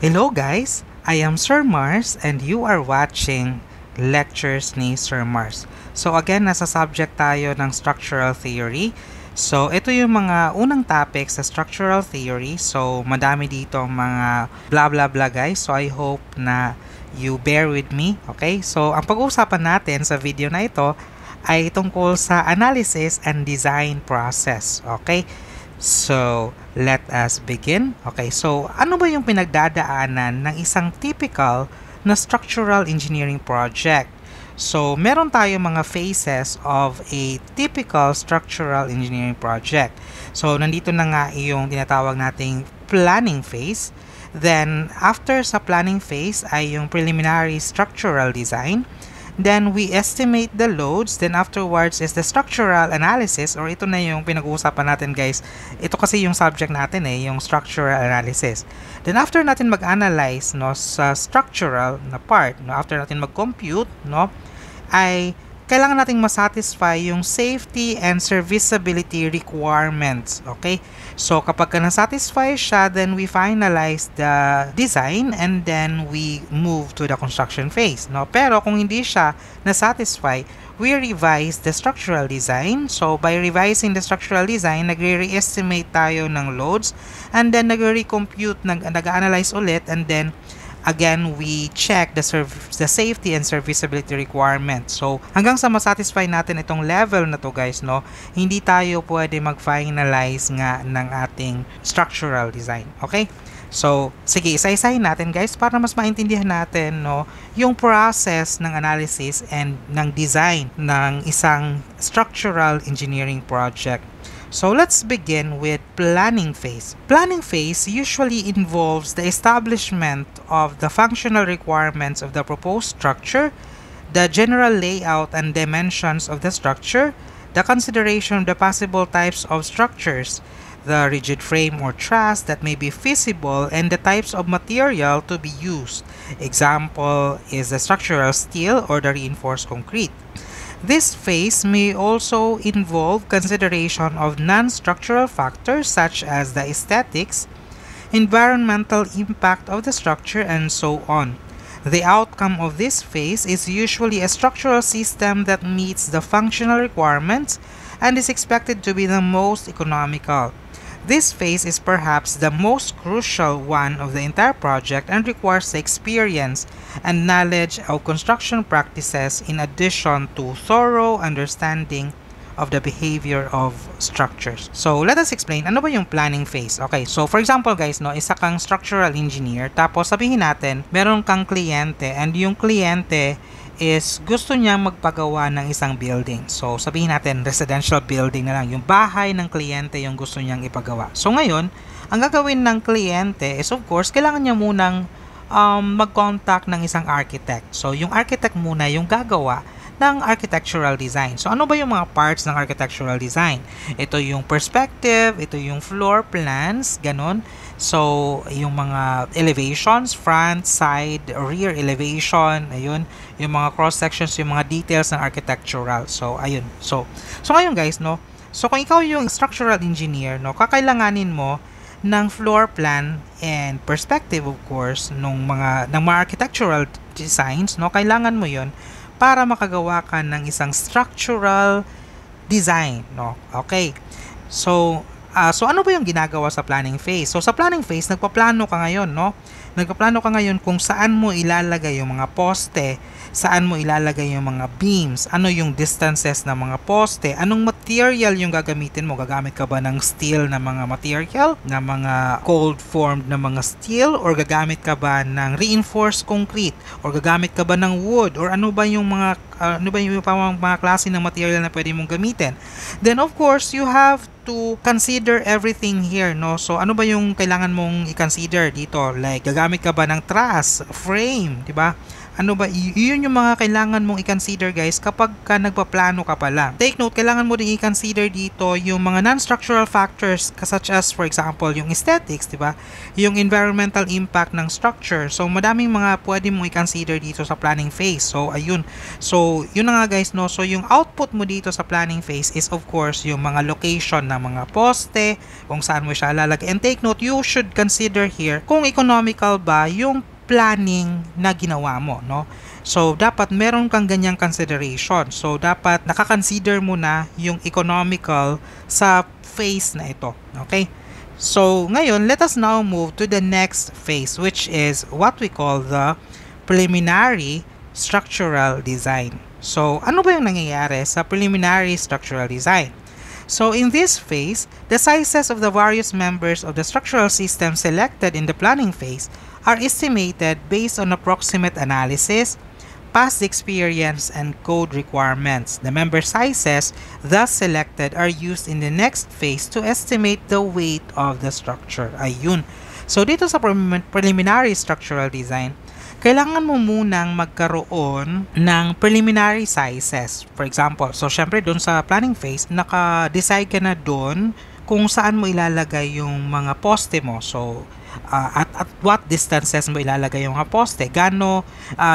Hello guys! I am Sir Mars and you are watching Lectures ni Sir Mars. So again, nasa subject tayo ng structural theory. So ito yung mga unang topics sa structural theory. So madami dito mga blah blah blah guys. So I hope na you bear with me. Okay? So ang pag-uusapan natin sa video na ito ay tungkol sa analysis and design process. Okay? So, let us begin. Okay, so ano ba yung pinagdadaanan ng isang typical na structural engineering project? So, meron tayo mga phases of a typical structural engineering project. So, nandito na nga yung tinatawag nating planning phase. Then, after sa planning phase ay yung preliminary structural design. Then, we estimate the loads. Then, afterwards is the structural analysis, or ito na yung pinag-uusapan natin, guys. Ito kasi yung subject natin, yung structural analysis. Then, after natin mag-analyze, no, sa structural na part, no, after natin mag-compute, no, ay kailangan nating masatisfy yung safety and serviceability requirements. Okay? So, kapag na-satisfy siya, then we finalize the design and then we move to the construction phase. No? Pero kung hindi siya na-satisfy, we revise the structural design. So, by revising the structural design, nagre-re-estimate tayo ng loads and then nagre-recompute, nag-analyze ulit, and then again, we check the safety and serviceability requirements. So, hanggang sa masatisfy natin itong level na to guys, no, hindi tayo pwede mag-finalize nga ng ating structural design. Okay? So, sige, isa-isahin natin guys para mas maintindihan natin, no, yung process ng analysis and ng design ng isang structural engineering project. So let's begin with planning phase. Planning phase usually involves the establishment of the functional requirements of the proposed structure, the general layout and dimensions of the structure, the consideration of the possible types of structures, the rigid frame or truss that may be feasible, and the types of material to be used. Example is the structural steel or the reinforced concrete. This phase may also involve consideration of non-structural factors such as the aesthetics, environmental impact of the structure, and so on. The outcome of this phase is usually a structural system that meets the functional requirements and is expected to be the most economical. This phase is perhaps the most crucial one of the entire project and requires the experience and knowledge of construction practices in addition to thorough understanding of the behavior of structures. So, let us explain ano ba yung planning phase. Okay, so for example guys, no, isa kang structural engineer, tapos sabihin natin, meron kang kliyente and yung kliyente is gusto niya magpagawa ng isang building. So, sabihin natin, residential building na lang. Yung bahay ng kliyente yung gusto niyang ipagawa. So, ngayon, ang gagawin ng kliyente is of course, kailangan niya munang mag-contact ng isang architect. So, yung architect muna yung gagawa ng architectural design. So, ano ba yung mga parts ng architectural design? Ito yung perspective, ito yung floor plans, ganun. So, yung mga elevations, front, side, rear elevation, ayun, yung mga cross-sections, yung mga details ng architectural. So, ayun. So ngayon guys, no, so kung ikaw yung structural engineer, no, kakailanganin mo ng floor plan and perspective, of course, ng mga architectural designs, no, kailangan mo yun para makagawa ka ng isang structural design, no? Okay. So ano ba yung ginagawa sa planning phase? So, sa planning phase, nagpaplano ka ngayon, no? Nagpaplano ka ngayon kung saan mo ilalagay yung mga poste, saan mo ilalagay yung mga beams, ano yung distances ng mga poste, anong material yung gagamitin mo. Gagamit ka ba ng steel na mga material, na mga cold formed na mga steel, or gagamit ka ba ng reinforced concrete, or gagamit ka ba ng wood, or ano ba yung mga klase ng material na pwede mong gamitin. Then of course, you have to consider everything here, no? So, ano ba yung kailangan mong i-consider dito? Like, gagamit ka ba ng truss, frame, di ba? Ano ba, yun yung mga kailangan mong i-consider guys kapag ka nagpaplano ka pa lang. Take note, kailangan mo din i-consider dito yung mga non-structural factors such as for example yung aesthetics, di ba? Yung environmental impact ng structure. So madaming mga pwede mong i-consider dito sa planning phase. So ayun. So yun na nga guys, no. So yung output mo dito sa planning phase is of course yung mga location ng mga poste, kung saan mo siya lalagay. And take note, you should consider here kung economical ba yung planning na ginawa mo, no? So, dapat meron kang ganyang consideration. So, dapat nakakonsider mo na yung economical sa phase na ito. Okay? So, ngayon, let us now move to the next phase, which is what we call the preliminary structural design. So, ano ba yung nangyayari sa preliminary structural design? So, in this phase, the sizes of the various members of the structural system selected in the planning phase are estimated based on approximate analysis, past experience, and code requirements. The member sizes thus selected are used in the next phase to estimate the weight of the structure. Ayun. So, dito sa preliminary structural design, kailangan mo munang magkaroon ng preliminary sizes. For example, so syempre doon sa planning phase, naka-decide ka na doon kung saan mo ilalagay yung mga poste mo. So, at what distances mo ilalagay yung mga poste, gano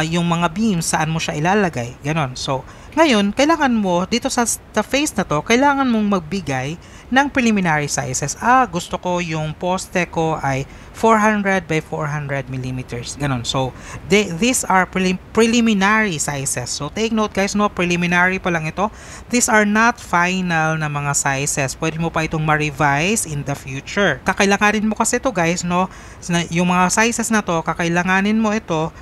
yung mga beams, saan mo siya ilalagay, ganon. So, ngayon, kailangan mo, dito sa phase na to, kailangan mong magbigay ng preliminary sizes. Gusto ko yung poste ko ay 400 by 400 millimeters. Ganon. So, these are preliminary sizes. So, take note guys, no, preliminary pa lang ito. These are not final na mga sizes. Pwede mo pa itong ma-revise in the future. Kakailanganin mo kasi ito guys, no, yung mga sizes na to, kakailanganin mo ito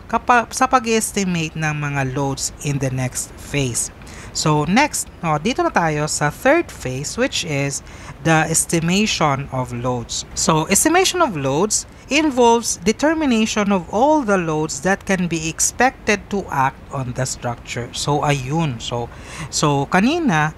sa pag-estimate ng mga loads in the next phase. So next, dito na tayo sa third phase, which is the estimation of loads. So estimation of loads involves determination of all the loads that can be expected to act on the structure. So ayun. So kanina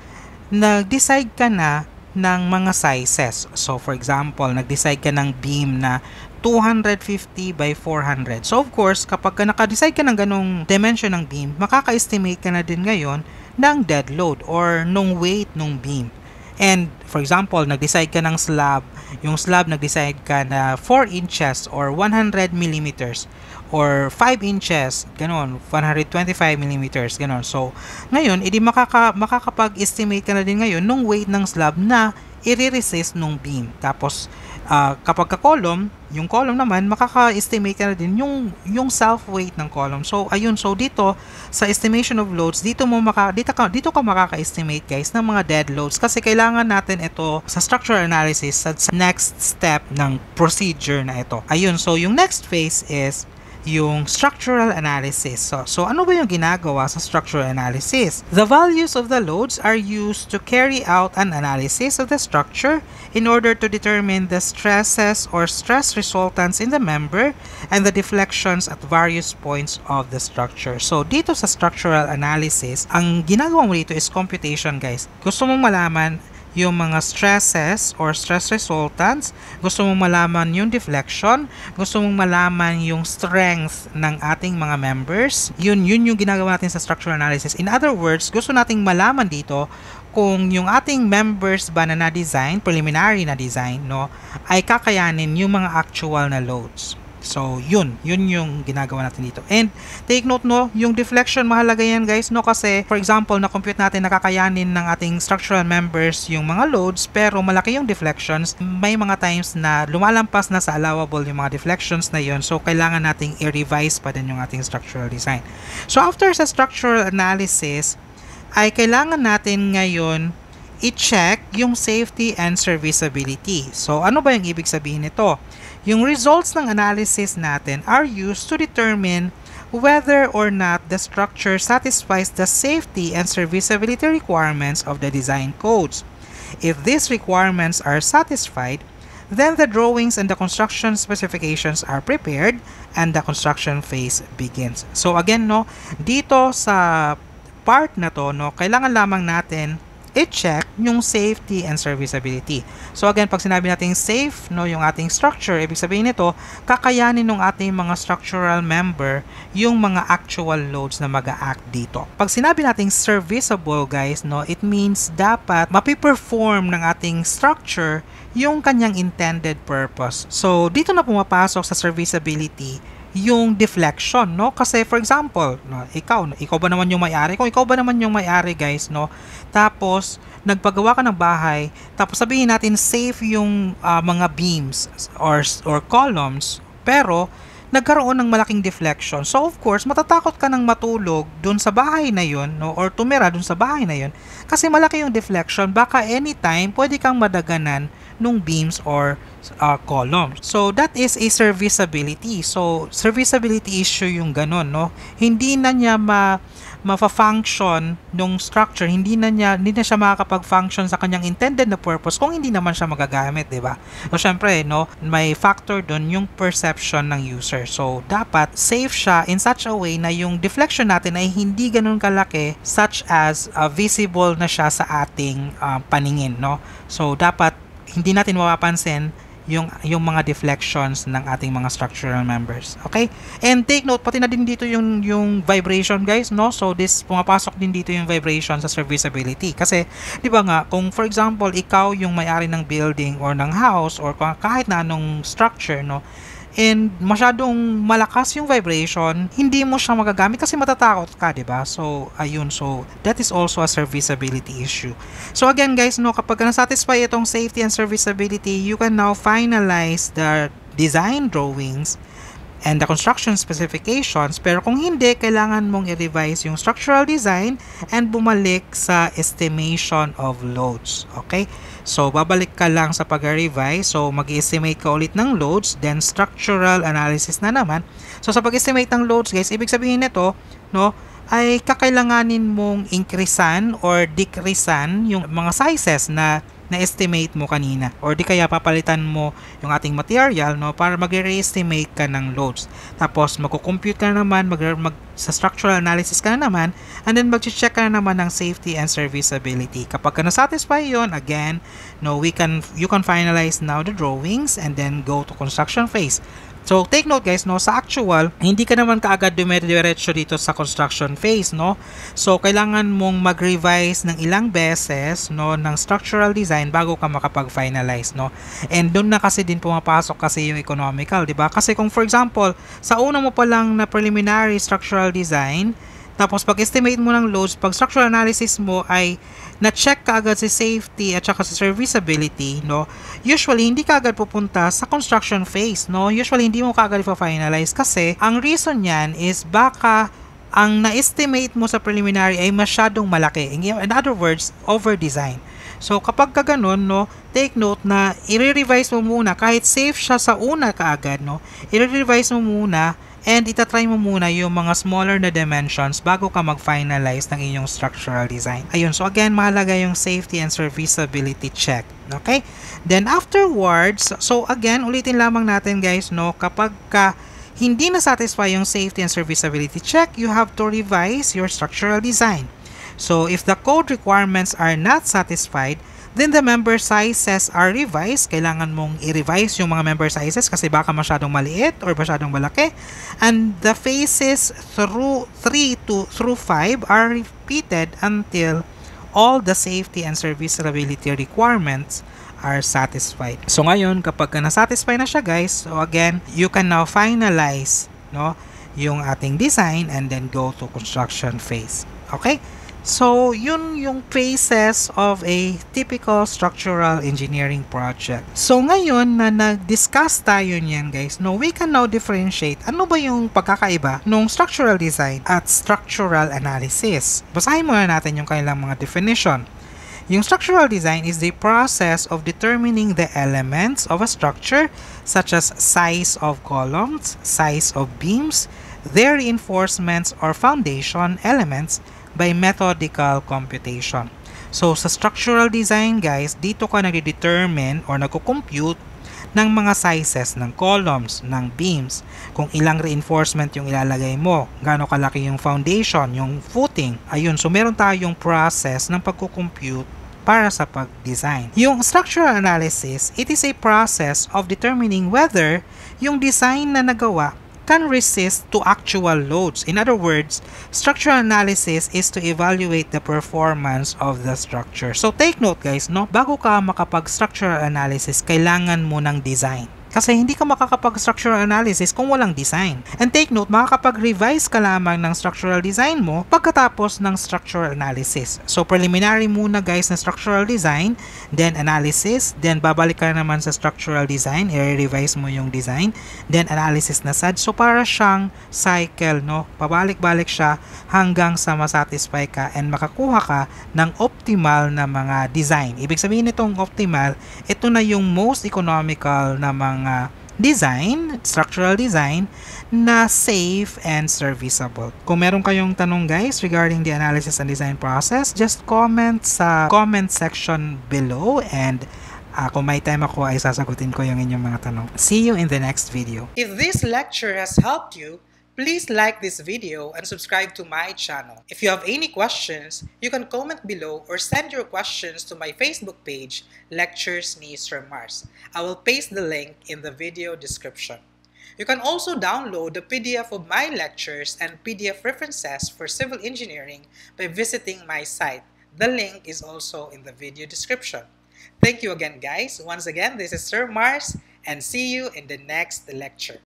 nag-decide ka na ng mga sizes. So for example, nag-decide ka ng beam na 250 by 400. So of course, kapag naka-decide ka ng ganong dimension ng beam, makaka-estimate ka na din ngayon ng dead load or nung weight nung beam. And for example, nag-decide ka ng slab, yung slab nag-decide ka na 4 inches or 100 millimeters or 5 inches, ganon, 125 millimeters, ganon. So, ngayon, edi makakapag-estimate ka na din ngayon nung weight ng slab na i-resist nung beam. Tapos, kapag ka-column, yung column naman, makaka-estimate ka na din yung self-weight ng column. So, ayun. So, dito, sa estimation of loads, dito ka makaka-estimate, guys, ng mga dead loads. Kasi kailangan natin ito sa structural analysis sa next step ng procedure na ito. Ayun. So, yung next phase is yung structural analysis. So ano ba yung ginagawa sa structural analysis? The values of the loads are used to carry out an analysis of the structure in order to determine the stresses or stress resultants in the member and the deflections at various points of the structure. So dito sa structural analysis, ang ginagawa mo dito is computation, guys. Gusto mong malaman yung mga stresses or stress resultants, gusto mong malaman yung deflection, gusto mong malaman yung strength ng ating mga members. Yun yung ginagawa natin sa structural analysis. In other words, gusto nating malaman dito kung yung ating members ba na na-design, preliminary na design, no, ay kakayanin yung mga actual na loads. So, yun yung ginagawa natin dito. And, take note, no, yung deflection, mahalaga yan, guys, no, kasi, for example, na-compute natin nakakayanin ng ating structural members yung mga loads, pero malaki yung deflections. May mga times na lumalampas na sa allowable yung mga deflections na yun, so, kailangan nating i-revise pa din yung ating structural design. So, after sa structural analysis, ay kailangan natin ngayon i-check yung safety and serviceability. So, ano ba yung ibig sabihin nito? Yung results ng analysis natin are used to determine whether or not the structure satisfies the safety and serviceability requirements of the design codes. If these requirements are satisfied, then the drawings and the construction specifications are prepared and the construction phase begins. So again, no, dito sa part na to, no, kailangan lamang natin i-check yung safety and serviceability. So again, pag sinabi natin safe, no, yung ating structure, ibig sabihin nito, kakayanin ng ating mga structural member yung mga actual loads na mag-a-act dito. Pag sinabi natin serviceable, guys, no, it means dapat mapiperform ng ating structure yung kanyang intended purpose. So dito na pumapasok sa serviceability yung deflection, no? Kasi for example, no, ikaw ba naman yung may-ari? Kung ikaw ba naman yung may-ari, guys, no? Tapos nagpagawa ka ng bahay, tapos sabihin natin safe yung mga beams or columns, pero nagkaroon ng malaking deflection. So of course, matatakot ka nang matulog dun sa bahay na yun, no? Or tumira dun sa bahay na yun kasi malaki yung deflection. Baka anytime pwede kang madaganan nung beams or columns. So that is a serviceability. So serviceability issue yung ganun, no? Hindi na niya ma-function nung structure, hindi na siya makakapag-function sa kanyang intended na purpose kung hindi naman siya magagamit, 'di ba? So syempre, no, may factor doon yung perception ng user. So dapat safe siya in such a way na yung deflection natin ay hindi ganun kalaki, such as visible na siya sa ating paningin, no? So dapat hindi natin mapapansin yung mga deflections ng ating mga structural members. Okay? And take note, pati na din dito yung vibration, guys, no? So this pumapasok din dito yung vibration sa serviceability. Kasi, di ba nga, kung for example, ikaw yung may-ari ng building or ng house or kahit na anong structure, no? And masyadong malakas yung vibration, hindi mo siya magagamit kasi matatakot ka, diba? So, ayun. So, that is also a serviceability issue. So, again, guys, no, kapag na-satisfy itong safety and serviceability, you can now finalize the design drawings and the construction specifications. Pero kung hindi, kailangan mong i-revise yung structural design and bumalik sa estimation of loads. Okay? So, babalik ka lang sa pag-revise. So, mag-estimate ka ulit ng loads, then structural analysis na naman. So, sa pag-estimate ng loads, guys, ibig sabihin nito, no, ay kakailanganin mong increasean or decreasean yung mga sizes na na-estimate mo kanina, or di kaya papalitan mo yung ating material, no, para mag-re-estimate ka ng loads. Tapos magko-compute ka na naman, sa structural analysis ka na naman, and then mag-check ka na naman ng safety and serviceability. Kapag ka na-satisfy yun, again, no, you can finalize now the drawings and then go to construction phase. So, take note, guys, no, sa actual, hindi ka naman kaagad dumiretso dito sa construction phase, no? So, kailangan mong mag-revise ng ilang beses, no, ng structural design bago ka makapag-finalize, no? And doon na kasi din pumapasok kasi yung economical, di ba? Kasi kung for example, sa una mo pa lang na preliminary structural design, tapos pag-estimate mo ng loads, pag structural analysis mo ay na-check ka agad si safety at saka sa serviceability, no? Usually, hindi ka agad pupunta sa construction phase, no? Usually, hindi mo ka agad ipa-finalize kasi ang reason yan is baka ang na-estimate mo sa preliminary ay masyadong malaki. In other words, over-design. So, kapag ka ganun, no, take note na i-revise mo muna kahit safe siya sa una kaagad, no? I-revise mo muna and itatry mo muna yung mga smaller na dimensions bago ka mag-finalize ng inyong structural design. Ayun, so again, mahalaga yung safety and serviceability check. Okay? Then afterwards, so again, ulitin lamang natin, guys, no, kapag ka hindi na-satisfy yung safety and serviceability check, you have to revise your structural design. So if the code requirements are not satisfied, then the member sizes are revised. Kailangan mong i-revise yung mga member sizes kasi baka masyadong maliit or masyadong malaki. And the phases through 5 are repeated until all the safety and serviceability requirements are satisfied. So ngayon, kapag na-satisfy na siya, guys, so again, you can now finalize, no, yung ating design and then go to construction phase. Okay? So, yun yung phases of a typical structural engineering project. So, ngayon na nag-discuss tayo niyan, guys, no, we can now differentiate ano ba yung pagkakaiba ng structural design at structural analysis. Basahin muna natin yung kanilang mga definition. Yung structural design is the process of determining the elements of a structure such as size of columns, size of beams, their reinforcements or foundation elements by methodical computation. So, sa structural design, guys, dito ka nag-determine or nagko-compute ng mga sizes ng columns, ng beams, kung ilang reinforcement yung ilalagay mo, gaano kalaki yung foundation, yung footing. Ayun, so meron tayong process ng pagko-compute para sa pag-design. Yung structural analysis, it is a process of determining whether yung design na nagawa can resist to actual loads. In other words, structural analysis is to evaluate the performance of the structure. So take note guys, no? Bago ka makapag-structural analysis, kailangan mo ng design. Kasi hindi ka makakapag-structural analysis kung walang design. And take note, makakapag-revise ka lamang ng structural design mo pagkatapos ng structural analysis. So preliminary muna guys na structural design, then analysis, then babalik ka naman sa structural design, i-revise mo yung design, then analysis na sad. So para siyang cycle, no? Pabalik-balik siya hanggang sa masatisfy ka and makakuha ka ng optimal na mga design. Ibig sabihin nitong optimal, ito na yung most economical na mga design, structural design na safe and serviceable. Kung meron kayong tanong guys regarding the analysis and design process, just comment sa comment section below and kung may time ako ay sasagutin ko yung inyong mga tanong. See you in the next video. If this lecture has helped you, please like this video and subscribe to my channel. If you have any questions, you can comment below or send your questions to my Facebook page, Lectures ni Sir Mars. I will paste the link in the video description. You can also download the PDF of my lectures and PDF references for civil engineering by visiting my site. The link is also in the video description. Thank you again guys. Once again, this is Sir Mars and see you in the next lecture.